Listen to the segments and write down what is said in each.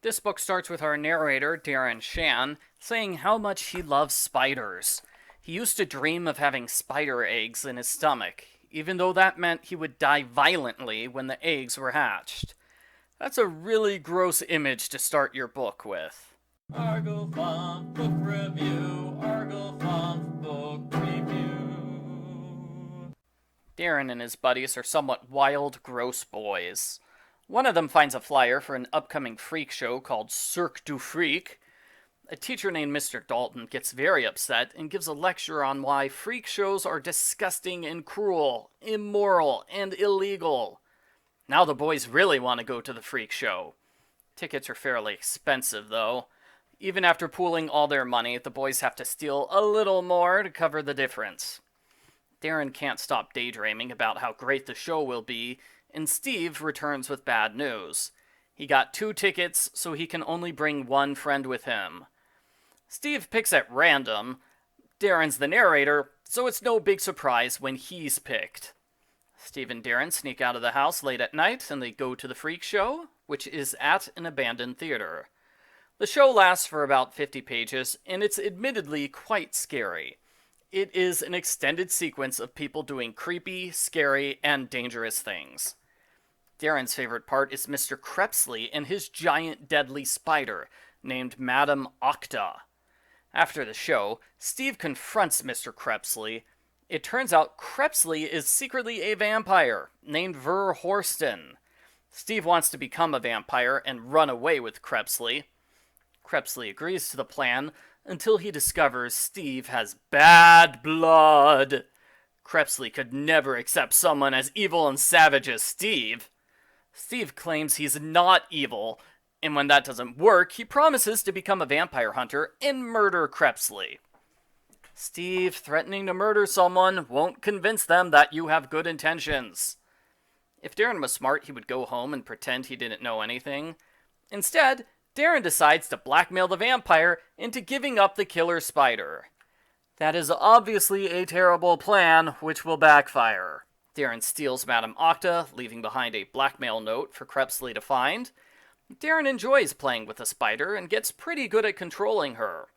This book starts with our narrator, Darren Shan, saying how much he loves spiders. He used to dream of having spider eggs in his stomach, even though that meant he would die violently when the eggs were hatched. That's a really gross image to start your book with. Argofunk Book Review, Argofunk Book Review. Darren and his buddies are somewhat wild, gross boys. One of them finds a flyer for an upcoming freak show called Cirque du Freak. A teacher named Mr. Dalton gets very upset and gives a lecture on why freak shows are disgusting and cruel, immoral, and illegal. Now the boys really want to go to the freak show. Tickets are fairly expensive, though. Even after pooling all their money, the boys have to steal a little more to cover the difference. Darren can't stop daydreaming about how great the show will be, and Steve returns with bad news. He got 2 tickets, so he can only bring one friend with him. Steve picks at random. Darren's the narrator, so it's no big surprise when he's picked. Steve and Darren sneak out of the house late at night, and they go to the freak show, which is at an abandoned theater. The show lasts for about 50 pages, and it's admittedly quite scary. It is an extended sequence of people doing creepy, scary, and dangerous things. Darren's favorite part is Mr. Crepsley and his giant deadly spider, named Madame Octa. After the show, Steve confronts Mr. Crepsley. It turns out Crepsley is secretly a vampire, named Ver Horston. Steve wants to become a vampire and run away with Crepsley. Crepsley agrees to the plan, until he discovers Steve has bad blood. Crepsley could never accept someone as evil and savage as Steve. Steve claims he's not evil, and when that doesn't work, he promises to become a vampire hunter and murder Crepsley. Steve threatening to murder someone won't convince them that you have good intentions. If Darren was smart, he would go home and pretend he didn't know anything. Instead, Darren decides to blackmail the vampire into giving up the killer spider. That is obviously a terrible plan, which will backfire. Darren steals Madame Octa, leaving behind a blackmail note for Crepsley to find. Darren enjoys playing with the spider and gets pretty good at controlling her.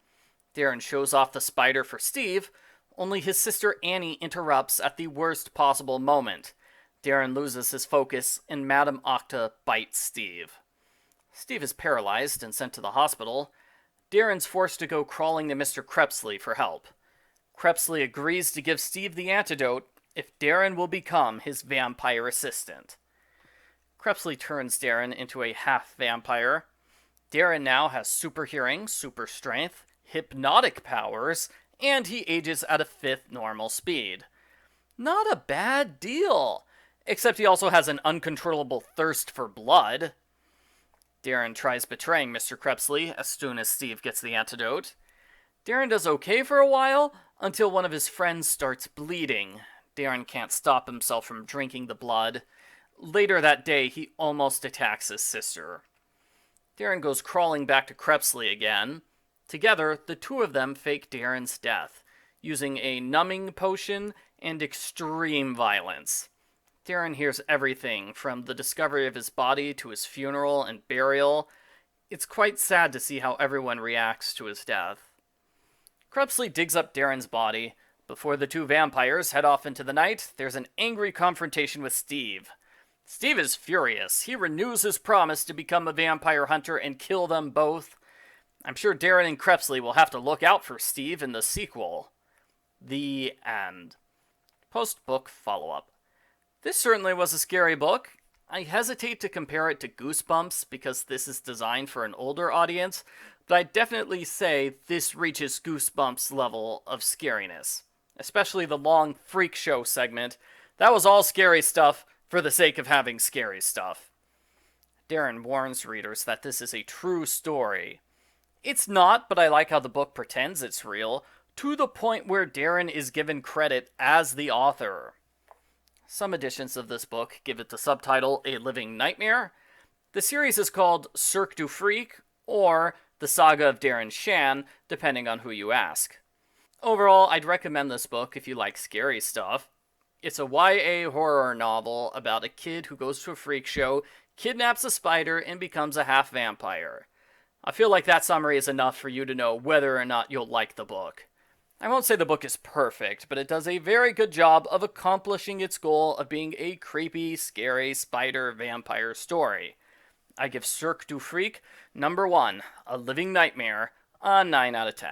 Darren shows off the spider for Steve, only his sister Annie interrupts at the worst possible moment. Darren loses his focus, and Madame Octa bites Steve. Steve is paralyzed and sent to the hospital. Darren's forced to go crawling to Mr. Crepsley for help. Crepsley agrees to give Steve the antidote if Darren will become his vampire assistant. Crepsley turns Darren into a half-vampire. Darren now has super hearing, super strength, hypnotic powers, and he ages at a 5th normal speed. Not a bad deal, except he also has an uncontrollable thirst for blood. Darren tries betraying Mr. Crepsley as soon as Steve gets the antidote. Darren does okay for a while, until one of his friends starts bleeding. Darren can't stop himself from drinking the blood. Later that day, he almost attacks his sister. Darren goes crawling back to Crepsley again. Together, the two of them fake Darren's death, using a numbing potion and extreme violence. Darren hears everything, from the discovery of his body to his funeral and burial. It's quite sad to see how everyone reacts to his death. Crepsley digs up Darren's body. Before the two vampires head off into the night, there's an angry confrontation with Steve. Steve is furious. He renews his promise to become a vampire hunter and kill them both. I'm sure Darren and Crepsley will have to look out for Steve in the sequel. The end. Post-book follow-up. This certainly was a scary book. I hesitate to compare it to Goosebumps because this is designed for an older audience, but I'd definitely say this reaches Goosebumps level of scariness. Especially the long freak show segment. That was all scary stuff for the sake of having scary stuff. Darren warns readers that this is a true story. It's not, but I like how the book pretends it's real, to the point where Darren is given credit as the author. Some editions of this book give it the subtitle A Living Nightmare. The series is called Cirque du Freak, or The Saga of Darren Shan, depending on who you ask. Overall, I'd recommend this book if you like scary stuff. It's a YA horror novel about a kid who goes to a freak show, kidnaps a spider, and becomes a half-vampire. I feel like that summary is enough for you to know whether or not you'll like the book. I won't say the book is perfect, but it does a very good job of accomplishing its goal of being a creepy, scary spider vampire story. I give Cirque du Freak number 1, A Living Nightmare, a 9 out of 10.